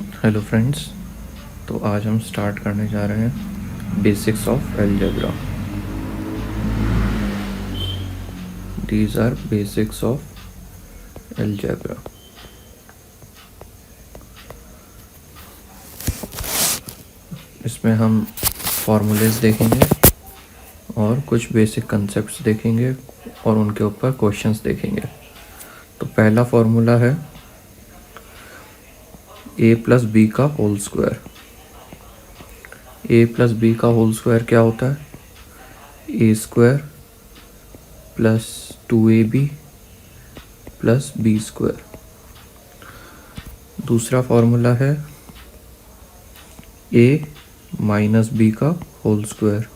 Hello friends. तो आज हम स्टार्ट करने जा रहे हैं basics of algebra. These our basics of algebra. इसमें हम फॉर्मूलेज देखेंगे और कुछ बेसिक कंसेप्ट्स देखेंगे और उनके ऊपर क्वेश्चंस देखेंगे। तो पहला फॉर्मूला है a प्लस बी का whole square. a plus B का होल स्क्वायर क्या होता है? A square plus 2ab plus B square. दूसरा फॉर्मूला है a माइनस बी का होल स्क्वायर।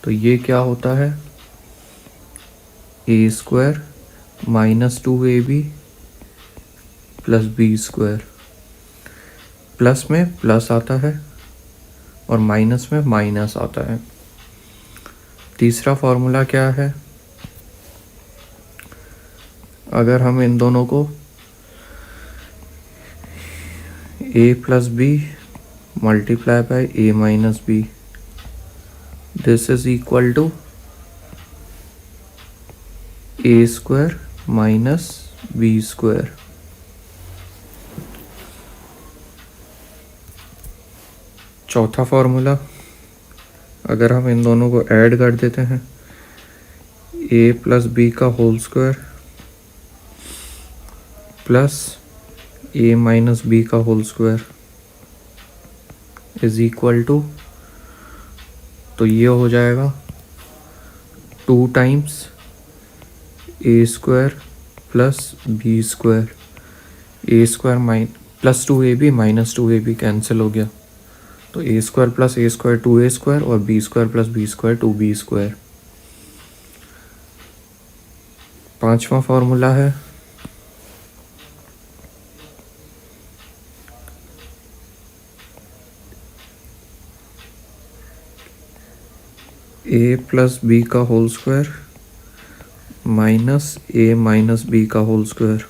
तो ये क्या होता है? A square minus 2ab plus B square. Plus में प्लस आता है और माइनस में माइनस आता है। तीसरा फॉर्मूला क्या है? अगर हम इन दोनों को a plus B multiply by a minus B, this is equal to a square minus B square. चौथा फॉर्मूला, अगर हम इन दोनों को ऐड कर देते हैं, a प्लस बी का whole square plus a minus B का whole square is equal to, तो ये हो जाएगा 2 times a square plus B square. A square plus 2ab minus 2ab cancel हो गया, तो a square plus a square 2a square और b square plus b square 2b square. पांचवा formula है a प्लस बी का whole square minus a minus B का whole square,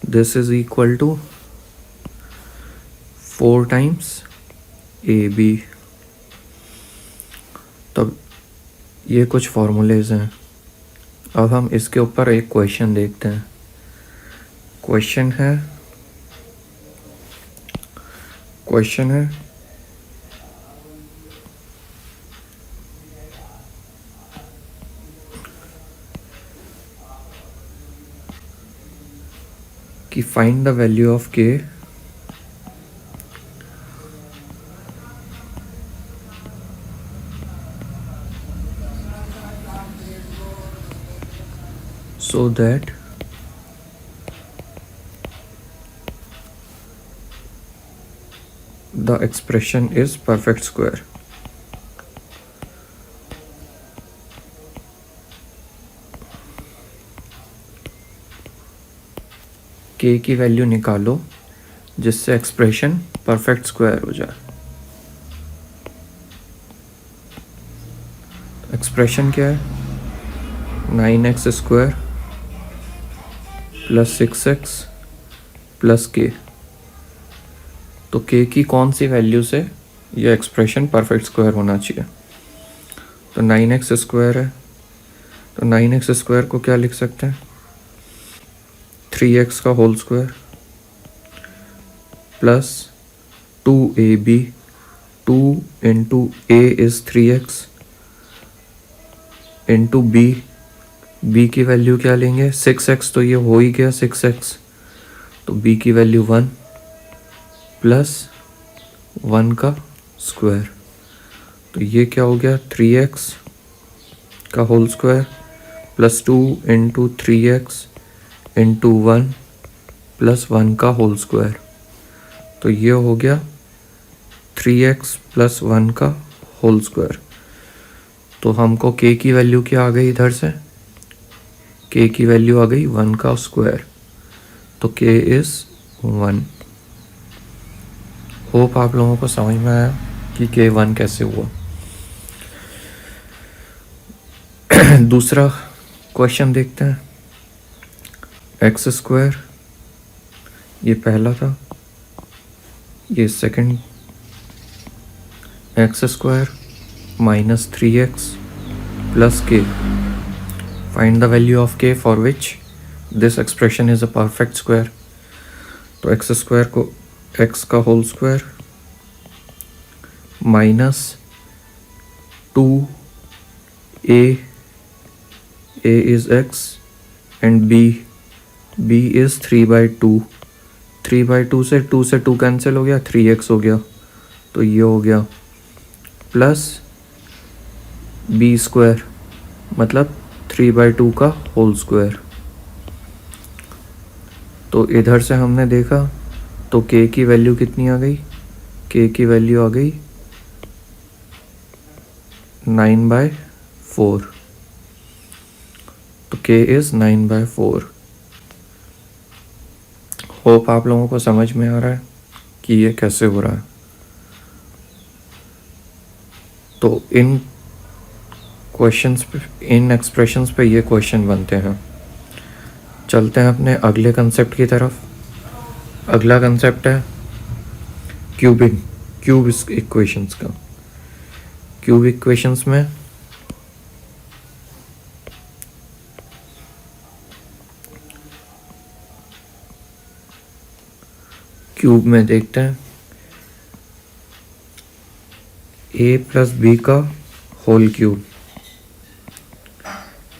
this is equal to 4 times ab। तब ये कुछ formulas हैं। अब हम इसके ऊपर एक क्वेश्चन देखते हैं। क्वेश्चन है कि find the value of k so that the expression is perfect square। k की वैल्यू निकालो जिससे एक्सप्रेशन परफेक्ट स्क्वायर हो जाए। एक्सप्रेशन क्या है? 9x square plus 6x plus k। तो k की कौन सी वैल्यू से यह एक्सप्रेशन परफेक्ट स्क्वायर होना चाहिए? तो 9x स्क्वायर है, तो 9x स्क्वायर को क्या लिख सकते हैं? 3x का whole square plus 2ab, 2 into a is 3x into b की वैल्यू क्या लेंगे? 6x, तो ये हो ही गया 6x, तो b की वैल्यू 1 प्लस 1 का स्क्वायर, तो ये क्या हो गया? 3x का whole square plus 2 into 3x into 1 plus 1 का होल स्क्वायर, तो ये हो गया 3x प्लस 1 का होल स्क्वायर। तो हमको k की वैल्यू क्या आ गई? इधर से k की वैल्यू आ गई 1 का स्क्वायर, तो k इज 1। होप आप लोगों को समझ में आया कि k 1 कैसे हुआ। दूसरा क्वेश्चन देखते हैं। एक्स स्क्वायर, ये पहला था, ये second X square minus 3x plus K. Find the value of K for which this expression is a perfect square. तो एक्स स्क्वायर को एक्स का whole square minus 2a, a is x and b is 3/2. 3/2 से 2 cancel हो गया, 3x हो गया, तो ये हो गया प्लस b स्क्वायर मतलब 3/2 का होल स्क्वायर. तो इधर से हमने देखा तो k की वैल्यू कितनी आ गई, k की वैल्यू आ गई 9/4. तो k इज 9/4. होप आप लोगों को समझ में आ रहा है कि ये कैसे हो रहा है. तो इन क्वेश्चंस पे, इन एक्सप्रेशंस पे ये क्वेश्चन बनते हैं. चलते हैं अपने अगले कंसेप्ट की तरफ. अगला कंसेप्ट है क्यूब इक्वेशंस का. क्यूब इक्वेशंस में क्यूब में देखते हैं a प्लस बी का whole cube.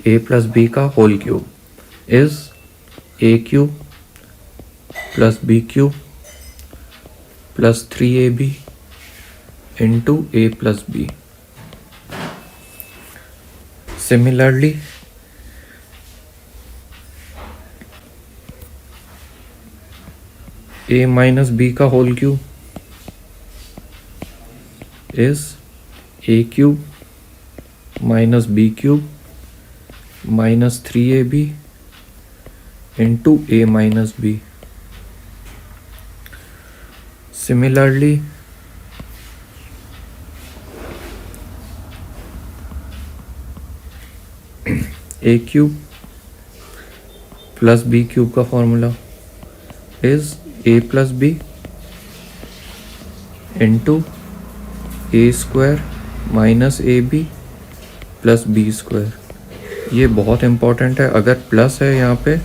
a plus B का whole cube is a cube plus B cube plus 3ab into a plus B. Similarly a minus B का whole cube is a cube minus B cube minus 3ab into a minus B. Similarly a cube plus B cube का formula is a plus B into A square minus A B plus B square. ये बहुत important है. अगर plus है यहाँ पे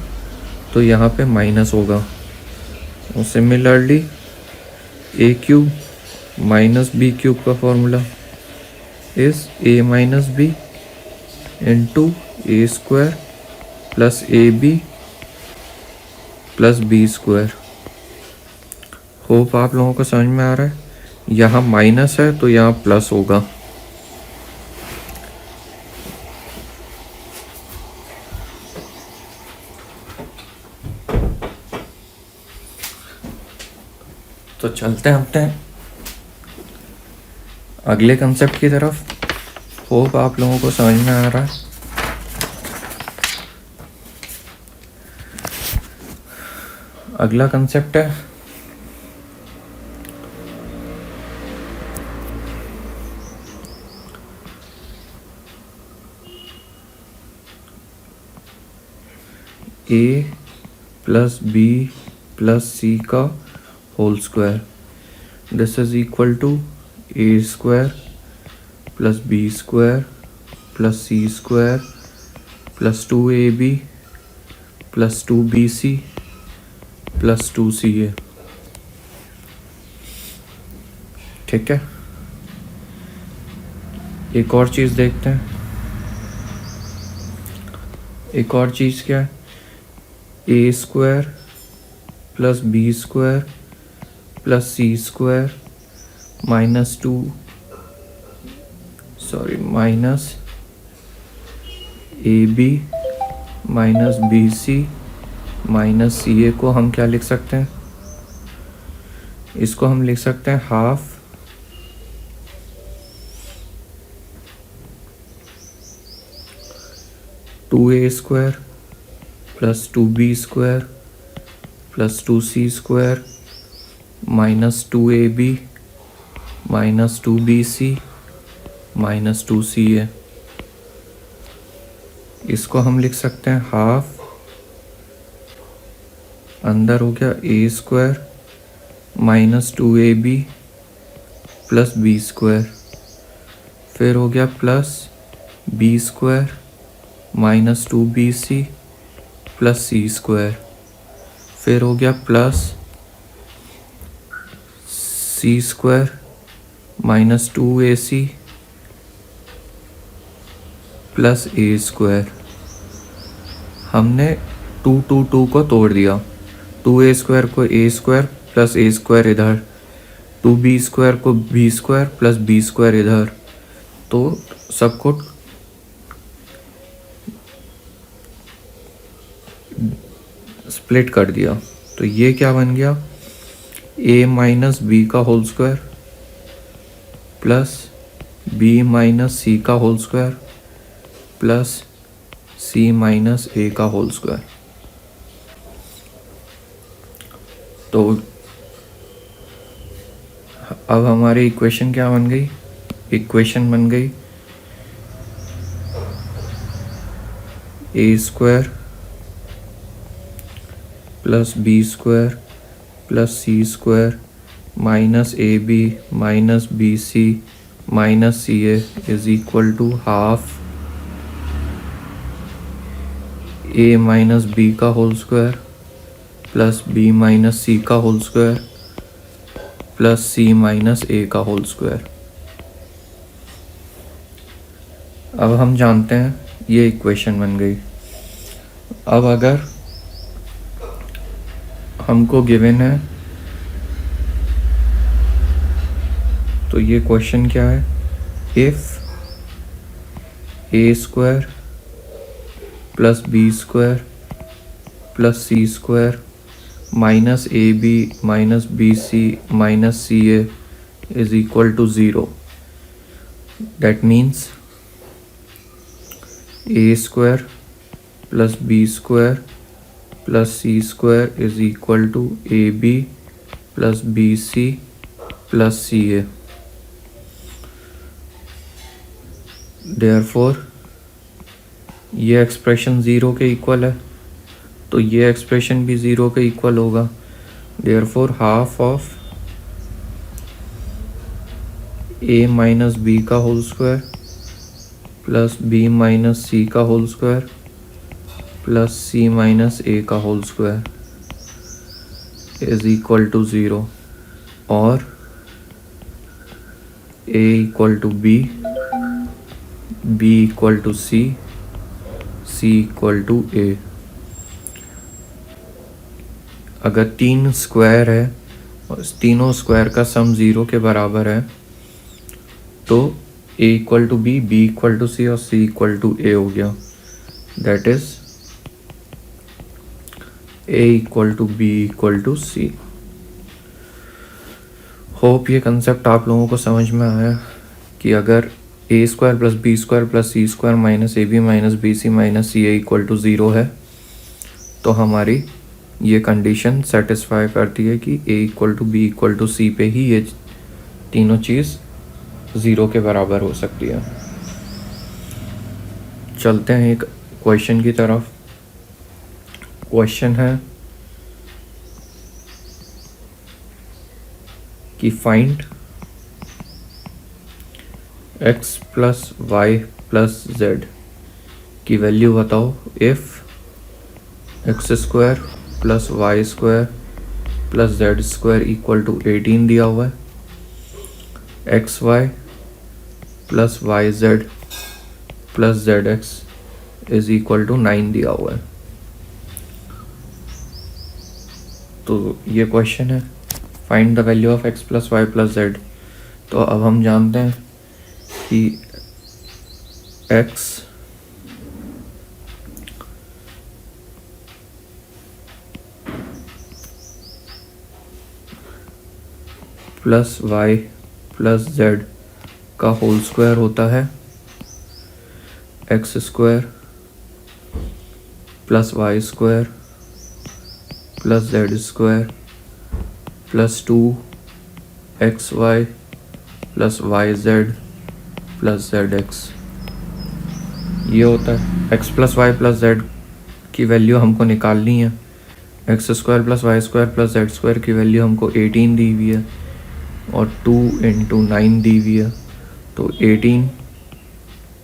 तो यहाँ पे माइनस होगा. और similarly A cube minus B cube का formula is A minus B into A square plus A B plus B square. Hope आप लोगों को समझ में आ रहा है. यहाँ माइनस है तो यहाँ प्लस होगा. तो चलते हैं अपने अगले कंसेप्ट की तरफ. होप आप लोगों को समझ में आ रहा है. अगला कंसेप्ट है a plus B plus C का whole square. This is equal to a square plus B square plus C square plus 2ab plus 2bc plus 2ca. ठीक है. एक और चीज़ देखते हैं. एक और चीज़ क्या है, A square plus B square plus C square minus A B minus B C minus C A को हम क्या लिख सकते हैं, इसको हम लिख सकते हैं half two A square plus 2b square plus 2c square minus 2ab minus 2bc minus 2ca. इसको हम लिख सकते हैं हाफ, अंदर हो गया A square -2ab plus B square, फिर हो गया plus B square -2bc plus C square, फिर हो गया plus C square -2ac plus A square. हमने 2 को तोड़ दिया, 2a स्क्वायर को a square plus a square इधर, 2b स्क्वायर को b square plus b square इधर, तो सबको स्प्लिट कर दिया। तो ये क्या बन गया, a माइनस बी का whole square plus b minus C का whole square plus c minus a का होल स्क्वायर। तो अब हमारी इक्वेशन क्या बन गई, इक्वेशन बन गई a square plus B square plus C square minus A B minus B C minus C A is equal to half A minus B का whole square plus B minus C का whole square plus C minus A का whole square. अब हम जानते हैं ये equation बन गई। अब अगर हमको गिवन है तो ये क्वेश्चन क्या है, if A square plus B square plus C square minus A B minus B C minus C A is equal to 0, that means A square plus B square plus C square is equal to A B plus B C plus C A. Therefore ये expression 0 के equal है, तो ये expression भी 0 के equal होगा। Therefore half of A minus B का whole square plus B minus C का whole square plus C minus A का whole square is equal to 0, और A equal to B, B equal to C, C equal to A. अगर 3 square है और तीनों square का सम 0 के बराबर है तो a equal to B, B equal to C और c इक्वल टू ए हो गया। That is a equal to B equal to C. Hope ये कंसेप्ट आप लोगों को समझ में आया कि अगर a square plus B square plus C square minus A B minus B C minus C A equal to 0 है तो हमारी ये कंडीशन सेटिस्फाई करती है कि a equal to B equal to C पे ही ये तीनों चीज़ 0 के बराबर हो सकती है। चलते हैं एक क्वेश्चन की तरफ। क्वेश्चन है कि find x plus Y plus Z की वैल्यू बताओ if X square plus Y square plus Z square equal to 18 दिया हुआ है, X Y plus Y Z plus Z X is equal to 9 दिया हुआ है। तो ये क्वेश्चन है find the value of X plus Y plus Z. तो अब हम जानते हैं कि X plus Y plus Z का होल स्क्वायर होता है X square plus Y square plus Z square plus 2xy plus Y Z plus Z X. ये होता है X plus Y plus Z की वैल्यू हमको निकालनी है। X square plus Y square plus Z square की वैल्यू हमको 18 दी हुई है और 2 इंटू 9 दी हुई है, तो 18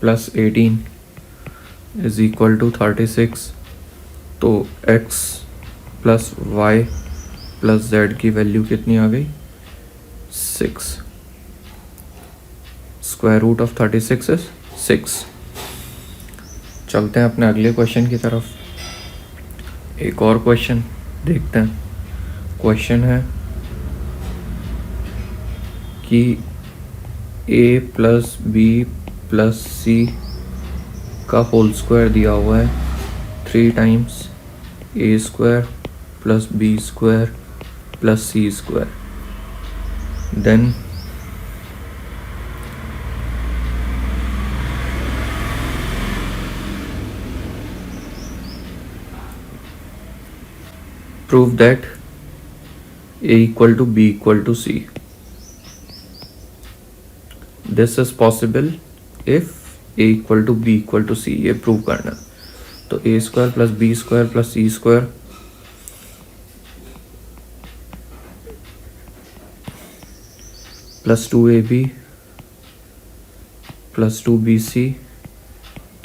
प्लस 18 इज इक्वल टू 36। तो x plus Y plus Z की वैल्यू कितनी आ गई? 6। Square root of 36 is 6। चलते हैं अपने अगले क्वेश्चन की तरफ। एक और क्वेश्चन देखते हैं। क्वेश्चन है कि a plus B plus C का होल स्क्वायर दिया हुआ है 3 times a square plus B square plus C square. Then prove that a equal to b equal to c. This is possible if a equal to b equal to c, ये prove करना। तो a square plus B square plus C square plus 2ab plus 2bc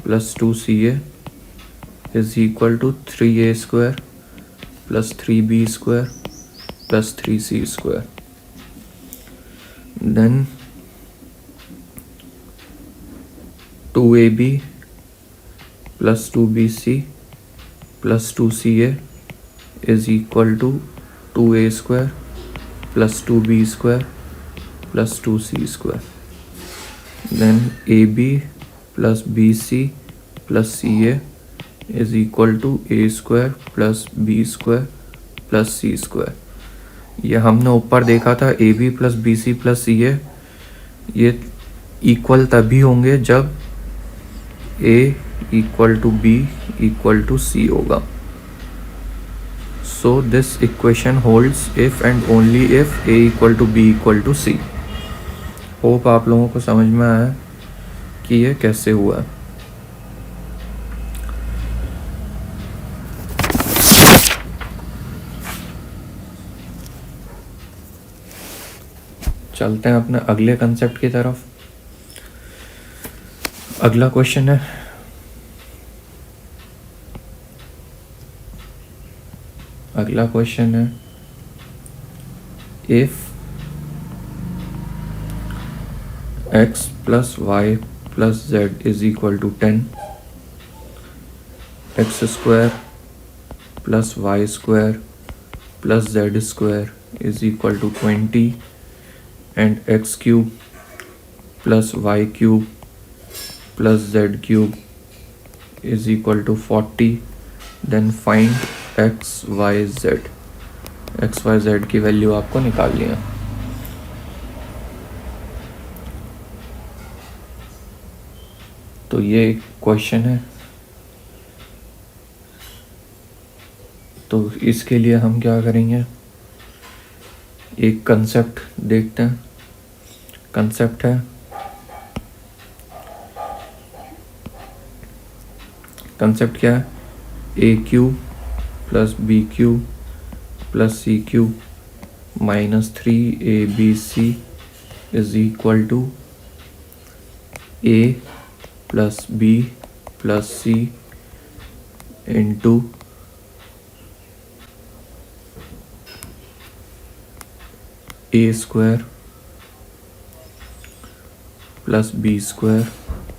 plus 2ca is equal to 3a square plus 3b square plus 3c square. Then 2ab plus 2bc plus 2ca is equal to 2a square plus 2b square plus 2c square. Then ab plus bc plus ca is equal to a square plus b square plus c square. ये हमने ऊपर देखा था ab plus bc plus ca ये equal तभी होंगे जब a equal to b equal to c होगा। So this equation holds if and only if a equal to b equal to c। Hope आप लोगों को समझ में आया कि ये कैसे हुआ है। चलते हैं अपने अगले कंसेप्ट की तरफ। अगला क्वेश्चन है if x plus Y plus Z is equal to 10, X square plus Y square plus Z square is equal to 20 and x cube plus y cube plus z cube is equal to 40, then find x, y, z। x, y, z की value आपको निकालनी है। तो ये question है, तो इसके लिए हम क्या करेंगे, एक कंसेप्ट देखते हैं। कंसेप्ट है, कंसेप्ट क्या है, A cube plus B cube plus C cube minus 3abc is equal to a plus B plus C into a square plus B square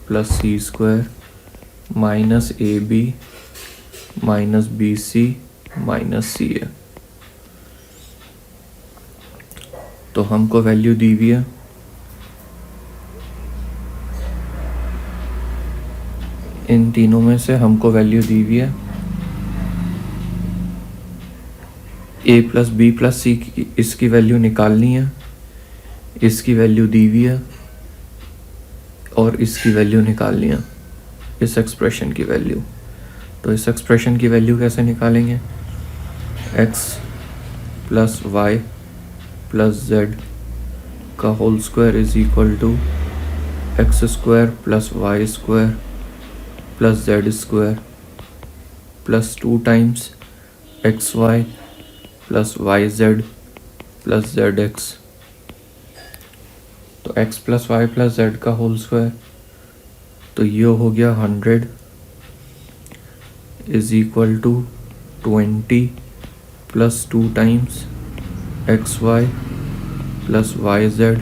plus C square minus A B minus B C minus C A. तो हमको value दी हुई है इन तीनों में से, हमको value दी हुई है ए प्लस बी प्लस सी, इसकी वैल्यू निकालनी है, इसकी वैल्यू दी हुई है और इसकी वैल्यू निकालनी है, इस एक्सप्रेशन की वैल्यू। तो इस एक्सप्रेशन की वैल्यू कैसे निकालेंगे, x plus Y plus Z का whole square is equal to X square plus Y square plus Z square plus 2 times X Y plus Y Z plus Z X. तो X plus Y plus Z का whole square, तो ये हो गया 100 is equal to 20 plus 2 times X Y plus Y Z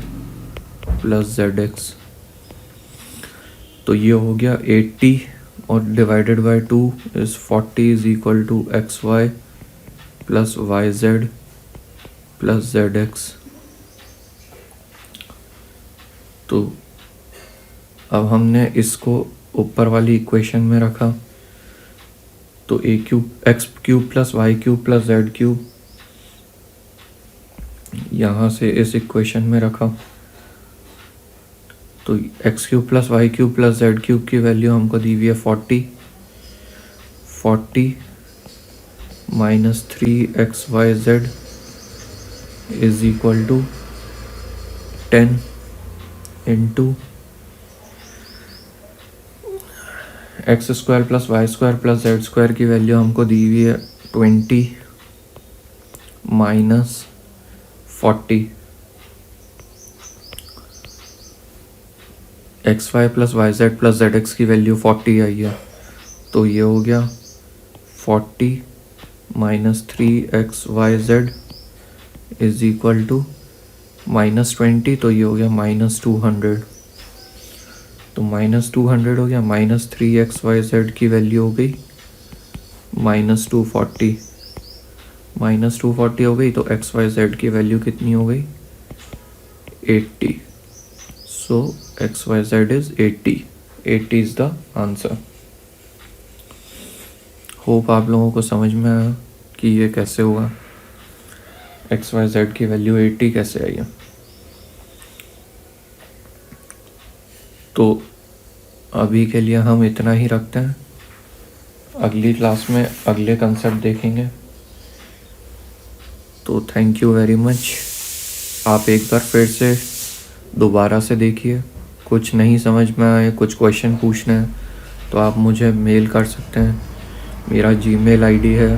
plus Z X. तो ये हो गया 80 और divided bye 2 is 40 is equal to X Y plus Y Z plus Z X. तो अब हमने इसको ऊपर वाली इक्वेशन में रखा, तो A cube X cube plus Y cube plus Z cube यहाँ से इस इक्वेशन में रखा, तो X cube plus Y cube plus Z cube की वैल्यू हमको दी हुई है 40 minus 3xyz is equal to 10 into X square plus Y square plus Z square की वैल्यू हमको दी हुई है 20 minus 40। X Y plus Y Z plus Z X की वैल्यू 40 आई है, तो ये हो गया 40 minus 3xyz is equal to minus 20, तो ये हो गया माइनस 200। तो माइनस 200 हो गया, माइनस 3xyz की वैल्यू हो गई माइनस 240, माइनस 240 हो गई, तो xyz की वैल्यू कितनी हो गई 80। सो xyz is 80 is the answer. Hope आप लोगों को समझ में आया कि ये कैसे हुआ, xyz की वैल्यू 80 कैसे आई है। तो अभी के लिए हम इतना ही रखते हैं, अगली क्लास में अगले कंसेप्ट देखेंगे। तो थैंक यू वेरी मच। आप एक बार फिर से दोबारा से देखिए, कुछ नहीं समझ में आए, कुछ क्वेश्चन पूछने हैं तो आप मुझे मेल कर सकते हैं। मेरा जीमेल आईडी है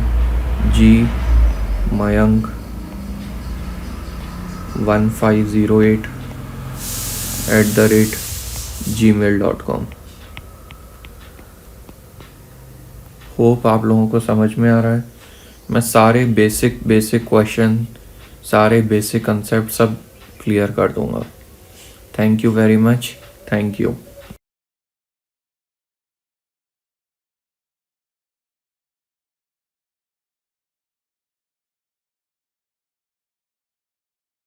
gmayank1508@gmail.com। होप आप लोगों को समझ में आ रहा है। मैं सारे बेसिक क्वेश्चन, सारे बेसिक कंसेप्ट सब क्लियर कर दूंगा। Thank you very much. Thank you.